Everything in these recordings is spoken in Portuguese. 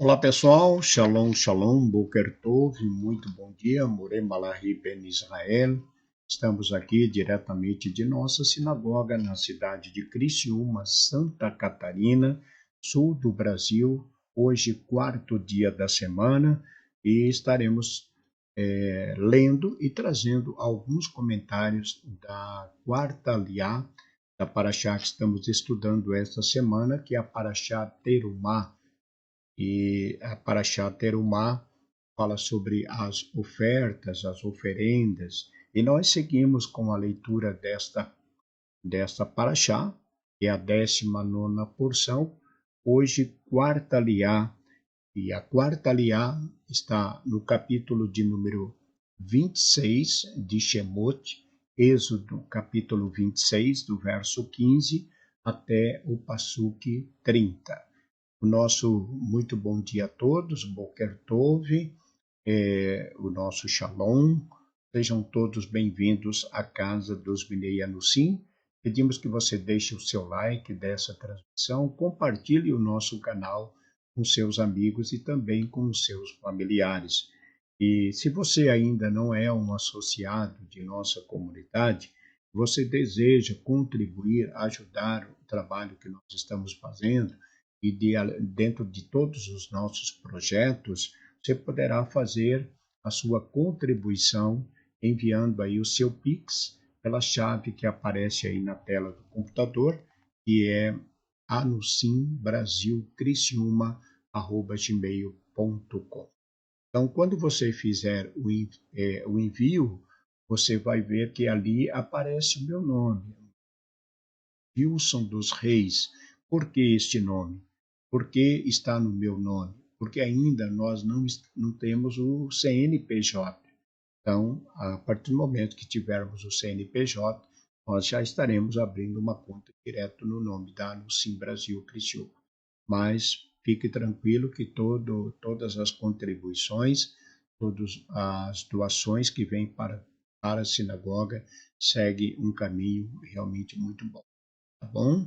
Olá pessoal, Shalom, Shalom, Boker Tov, muito bom dia, Moreh Malachi Ben Israel. Estamos aqui diretamente de nossa sinagoga na cidade de Criciúma, Santa Catarina, sul do Brasil. Hoje, quarto dia da semana, e estaremos lendo e trazendo alguns comentários da quarta aliá, da Parashá que estamos estudando esta semana, que é a Parashá Terumá. E a Parashá Terumá fala sobre as ofertas, as oferendas, e nós seguimos com a leitura desta Parashá, que é a 19ª porção, hoje quarta aliá, e a quarta aliá está no capítulo de número 26 de Shemot, Êxodo capítulo 26, do verso 15 até o passuque 30. O nosso muito bom dia a todos, Boker Tov, o nosso Shalom. Sejam todos bem-vindos à casa dos Bnei Anussim. Pedimos que você deixe o seu like dessa transmissão, compartilhe o nosso canal com seus amigos e também com os seus familiares. E se você ainda não é um associado de nossa comunidade, você deseja contribuir, ajudar o trabalho que nós estamos fazendo, e dentro de todos os nossos projetos, você poderá fazer a sua contribuição enviando aí o seu Pix pela chave que aparece aí na tela do computador, que é anussimbrasilcriciúma@gmail.com. Então, quando você fizer o envio, você vai ver que ali aparece o meu nome, Wilson dos Reis. Por que este nome? Porque está no meu nome? Porque ainda nós não temos o CNPJ. Então, a partir do momento que tivermos o CNPJ, nós já estaremos abrindo uma conta direto no nome da Anussim Brasil Criciúma. Mas fique tranquilo que todas as contribuições, todas as doações que vêm para a sinagoga, seguem um caminho realmente muito bom. Tá bom?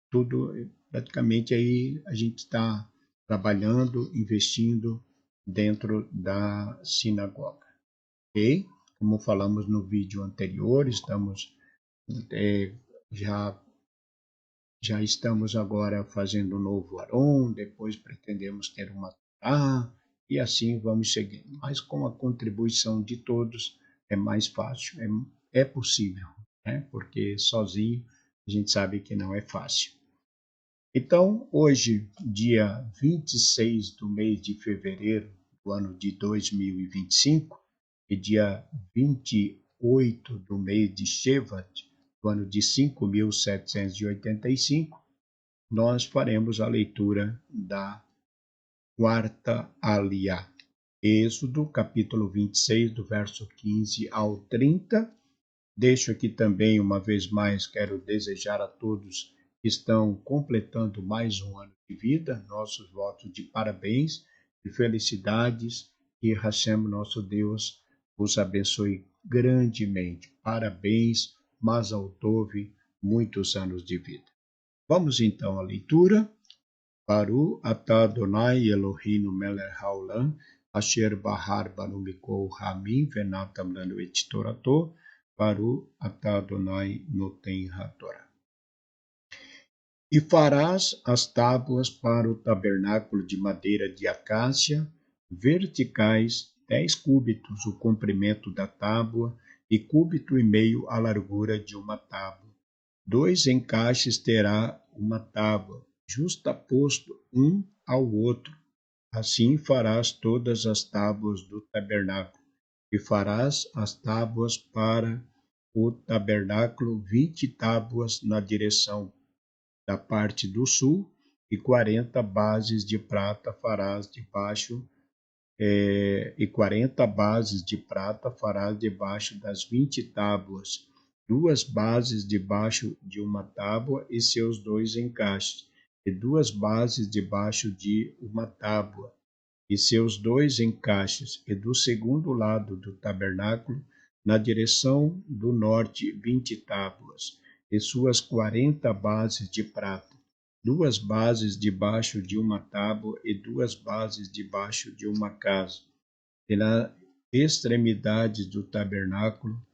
Tudo, praticamente aí a gente está trabalhando, investindo dentro da sinagoga, ok? Como falamos no vídeo anterior, já, já estamos agora fazendo um novo Aron, depois pretendemos ter uma Torá, e assim vamos seguindo. Mas com a contribuição de todos é mais fácil, é possível, né? Porque sozinho a gente sabe que não é fácil. Então, hoje, dia 26 do mês de fevereiro do ano de 2025, e dia 28 do mês de Shevat, do ano de 5.785, nós faremos a leitura da quarta aliá. Êxodo, capítulo 26, do verso 15 ao 30. Deixo aqui também, uma vez mais, quero desejar a todos que estão completando mais um ano de vida, nossos votos de parabéns, de felicidades, e Hashem, nosso Deus, os abençoe grandemente. Parabéns, Mazal Tov, muitos anos de vida. Vamos então à leitura. Baru atah Adonai Eloheinu melech haolam, asher bahar banu mikol hamim venatam lanu et torato, Baru atah Adonai noten hatorá. E farás as tábuas para o tabernáculo de madeira de acácia, verticais, 10 cúbitos o comprimento da tábua, e cúbito e meio a largura de uma tábua. 2 encaixes terá uma tábua, justaposto um ao outro. Assim farás todas as tábuas do tabernáculo, e farás as tábuas para o tabernáculo, 20 tábuas na direção da parte do sul, e 40 bases de prata farás debaixo, e 40 bases de prata farás debaixo das 20 tábuas, 2 bases debaixo de uma tábua e seus 2 encaixes, e 2 bases debaixo de uma tábua e seus 2 encaixes, e do segundo lado do tabernáculo, na direção do norte, 20 tábuas, e suas 40 bases de prata, duas bases debaixo de uma tábua e duas bases debaixo de uma casa. E na extremidade do tabernáculo,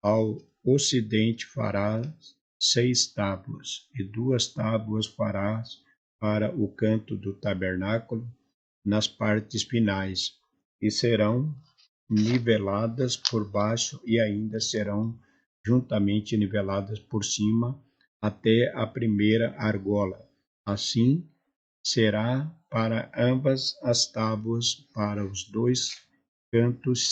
ao ocidente farás 6 tábuas, e 2 tábuas farás para o canto do tabernáculo, nas partes finais, e serão niveladas por baixo e ainda serão juntamente niveladas por cima até a primeira argola. Assim será para ambas as tábuas, para os 2 cantos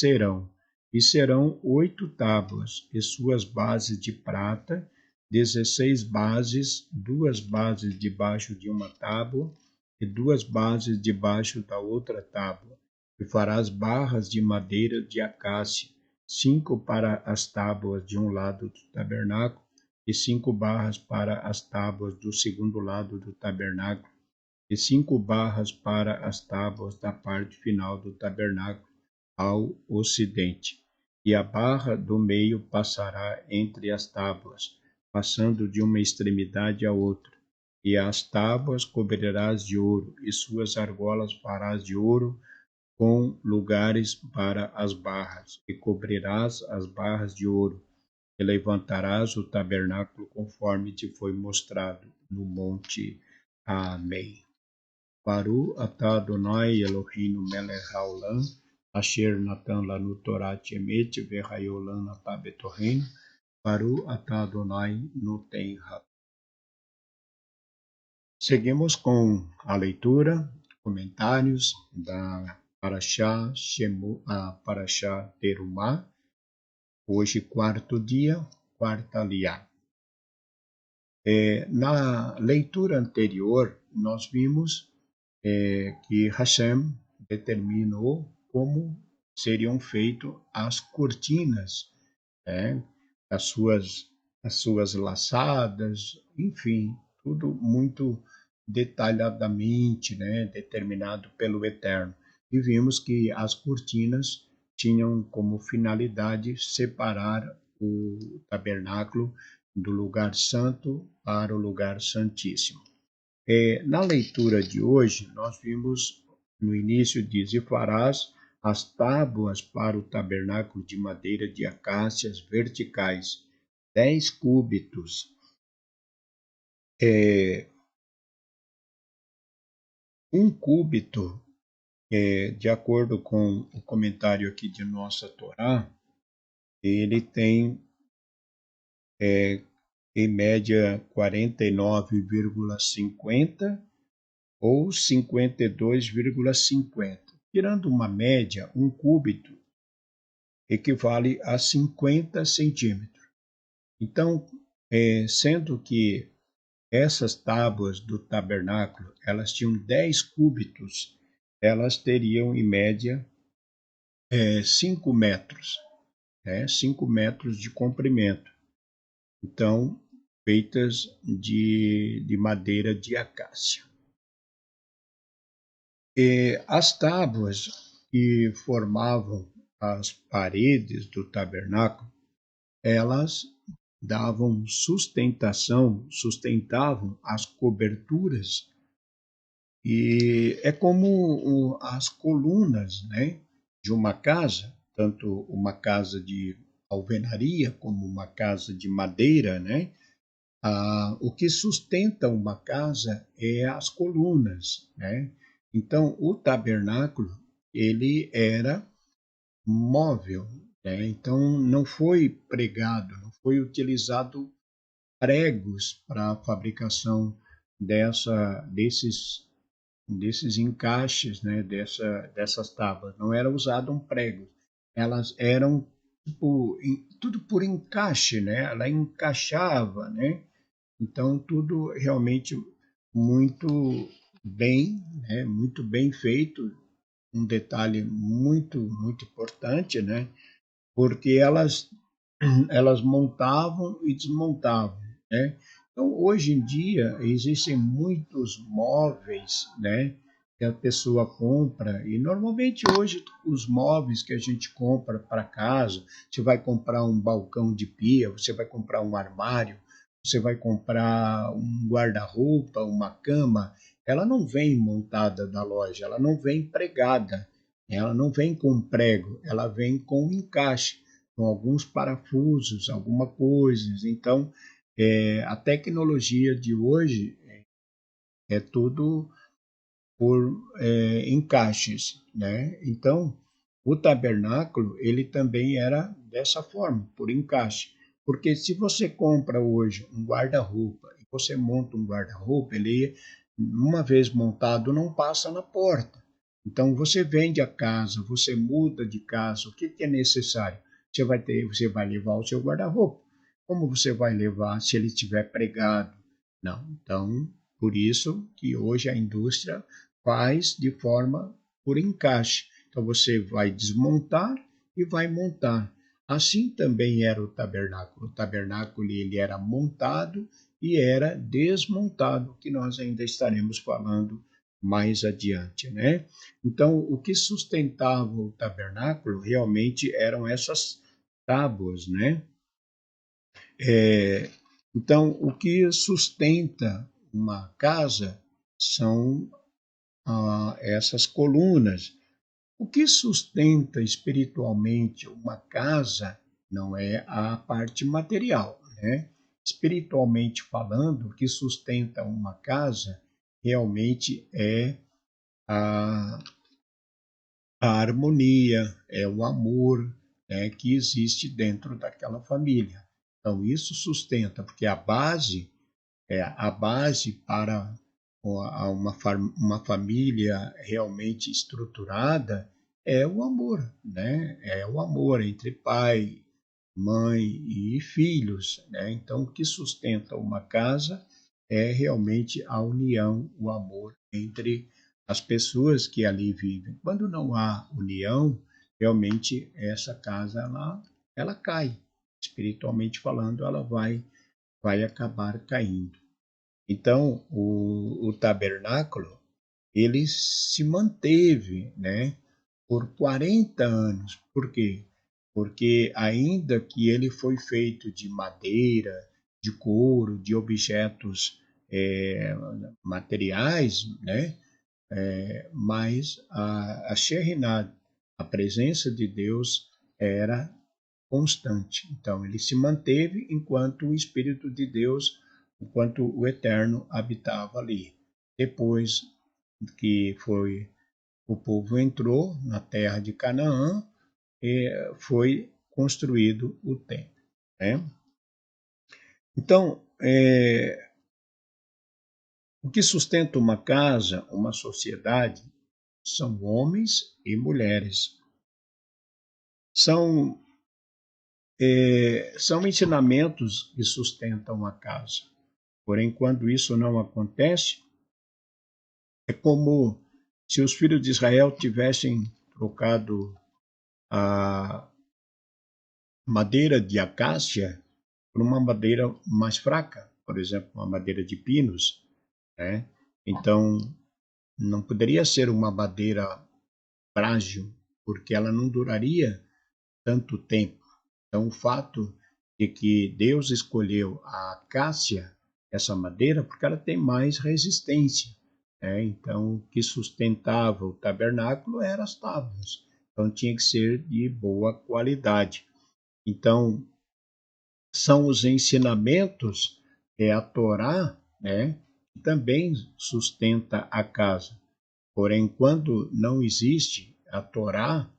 e serão 8 tábuas, e suas bases de prata, 16 bases, 2 bases debaixo de uma tábua, e 2 bases debaixo da outra tábua. E farás barras de madeira de acácia, 5 para as tábuas de um lado do tabernáculo, e 5 barras para as tábuas do segundo lado do tabernáculo, e 5 barras para as tábuas da parte final do tabernáculo ao ocidente. E a barra do meio passará entre as tábuas, passando de uma extremidade à outra. E as tábuas cobrirás de ouro, e suas argolas farás de ouro, com lugares para as barras, e cobrirás as barras de ouro, e levantarás o tabernáculo conforme te foi mostrado no monte. Amém. Baru atah Adonai Eloheinu melech haolam, asher natan lanu Torah emet v'chayolam atah betorreinu, Baru atah Adonai noten ha. Seguimos com a leitura, comentários da Parashá Terumá, hoje quarto dia, quarta aliá. Na leitura anterior, nós vimos que Hashem determinou como seriam feitas as cortinas, né? as suas laçadas, enfim, tudo muito detalhadamente, né? Determinado pelo Eterno. E vimos que as cortinas tinham como finalidade separar o tabernáculo do lugar santo para o lugar santíssimo. Na leitura de hoje, nós vimos no início diz: e farás as tábuas para o tabernáculo de madeira de acácias verticais, 10 cúbitos. Um cúbito, de acordo com o comentário aqui de nossa Torá, ele tem em média 49,50 ou 52,50. Tirando uma média, um cúbito equivale a 50 centímetros. Então, sendo que essas tábuas do tabernáculo, elas tinham 10 cúbitos, elas teriam em média 5 metros, 5 metros de comprimento. Então, feitas de madeira de acácia. As tábuas que formavam as paredes do tabernáculo, elas sustentavam as coberturas, e é como as colunas, né, de uma casa, tanto uma casa de alvenaria como uma casa de madeira, né? O que sustenta uma casa é as colunas, né? Então, o tabernáculo, ele era móvel, né? Então, não foi pregado, não foi utilizado pregos para a fabricação desses encaixes, né? Dessas tábuas. Não era usado um prego, elas eram tudo por encaixe, né? Ela encaixava, né? Então, tudo realmente muito bem, né? Muito bem feito. Um detalhe muito, muito importante, né? Porque elas montavam e desmontavam, né? Então, hoje em dia, existem muitos móveis, né? Que a pessoa compra, e normalmente hoje os móveis que a gente compra para casa, você vai comprar um balcão de pia, você vai comprar um armário, você vai comprar um guarda-roupa, uma cama, ela não vem montada da loja, ela não vem pregada, ela não vem com prego, ela vem com encaixe, com alguns parafusos, alguma coisa. Então, a tecnologia de hoje é tudo por encaixes, né? Então, o tabernáculo ele também era dessa forma, por encaixe. Porque se você compra hoje um guarda-roupa e você monta um guarda-roupa, ele uma vez montado não passa na porta. Então você vende a casa, você muda de casa, o que é necessário? Você vai levar o seu guarda-roupa. Como você vai levar se ele estiver pregado? Não. Então, por isso que hoje a indústria faz de forma por encaixe. Então você vai desmontar e vai montar. Assim também era o tabernáculo. O tabernáculo ele era montado e era desmontado, que nós ainda estaremos falando mais adiante, né? Então, o que sustentava o tabernáculo realmente eram essas tábuas, né? É, então, o que sustenta uma casa são essas colunas. O que sustenta espiritualmente uma casa não é a parte material, né? Espiritualmente falando, o que sustenta uma casa realmente é a, a harmonia, é o amor, né, que existe dentro daquela família. Então, isso sustenta, porque a base para uma família realmente estruturada é o amor, né? É o amor entre pai, mãe e filhos, né? Então, o que sustenta uma casa é realmente a união, o amor entre as pessoas que ali vivem. Quando não há união, realmente essa casa ela cai. Espiritualmente falando, ela vai acabar caindo. Então, o tabernáculo, ele se manteve, né, por 40 anos. Por quê? Porque ainda que ele foi feito de madeira, de couro, de objetos materiais, né, mas a Shekhinah, a presença de Deus, era constante. Então, ele se manteve enquanto o Espírito de Deus, enquanto o Eterno habitava ali. Depois que o povo entrou na terra de Canaã, foi construído o templo, né? Então, o que sustenta uma casa, uma sociedade, são homens e mulheres. São, são ensinamentos que sustentam a casa. Porém, quando isso não acontece, é como se os filhos de Israel tivessem trocado a madeira de acácia por uma madeira mais fraca, por exemplo, uma madeira de pinos, né? Então, não poderia ser uma madeira frágil, porque ela não duraria tanto tempo. Então, o fato de que Deus escolheu a acácia, essa madeira, porque ela tem mais resistência. Né? Então, o que sustentava o tabernáculo eram as tábuas. Então, tinha que ser de boa qualidade. Então, são os ensinamentos, a Torá, né, que também sustenta a casa. Porém, quando não existe a Torá,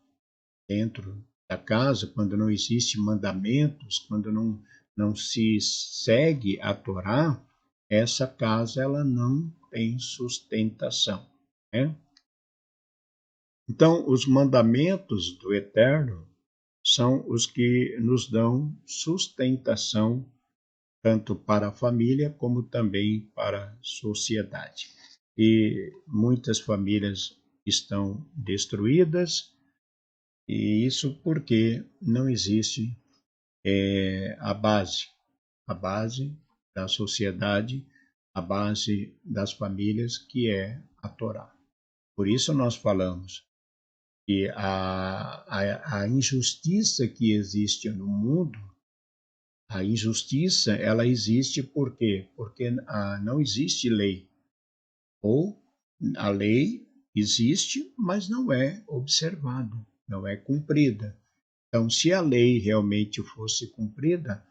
dentro da casa, quando não existe mandamentos, quando não se segue a Torá, essa casa ela não tem sustentação, né? Então, os mandamentos do Eterno são os que nos dão sustentação tanto para a família como também para a sociedade. E muitas famílias estão destruídas, e isso porque não existe a base da sociedade, a base das famílias, que é a Torá. Por isso nós falamos que a injustiça que existe no mundo, A injustiça, ela existe por quê? Porque não existe lei. Ou a lei existe, mas não é observada, não é cumprida. Então, se a lei realmente fosse cumprida,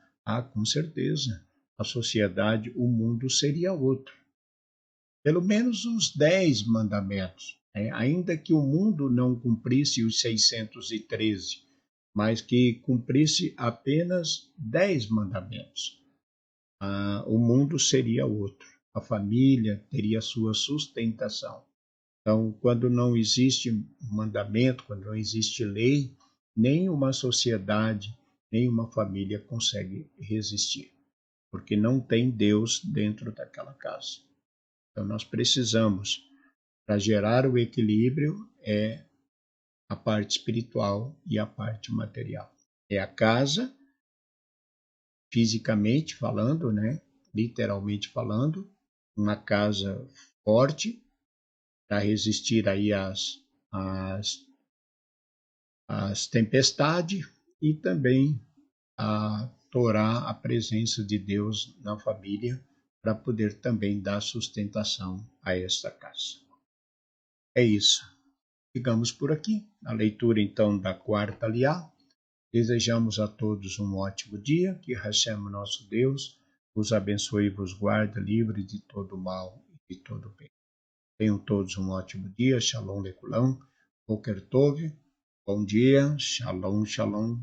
com certeza, a sociedade, o mundo seria outro. Pelo menos os 10 mandamentos, né? Ainda que o mundo não cumprisse os 613, mas que cumprisse apenas 10 mandamentos, o mundo seria outro. A família teria sua sustentação. Então, quando não existe mandamento, quando não existe lei, nenhuma sociedade, nenhuma família consegue resistir, porque não tem Deus dentro daquela casa. Então, nós precisamos, para gerar o equilíbrio, a parte espiritual e a parte material. É a casa, fisicamente falando, né? Literalmente falando, uma casa forte para resistir aí às tempestades e também a Torá, a presença de Deus na família, para poder também dar sustentação a esta casa. É isso. Ficamos por aqui. A leitura, então, da quarta aliá. Desejamos a todos um ótimo dia. Que Hashem, nosso Deus, os abençoe e vos guarde livre de todo mal e de todo bem. Tenham todos um ótimo dia. Shalom, Lekulão. Boker Tov. Bom dia. Shalom, shalom.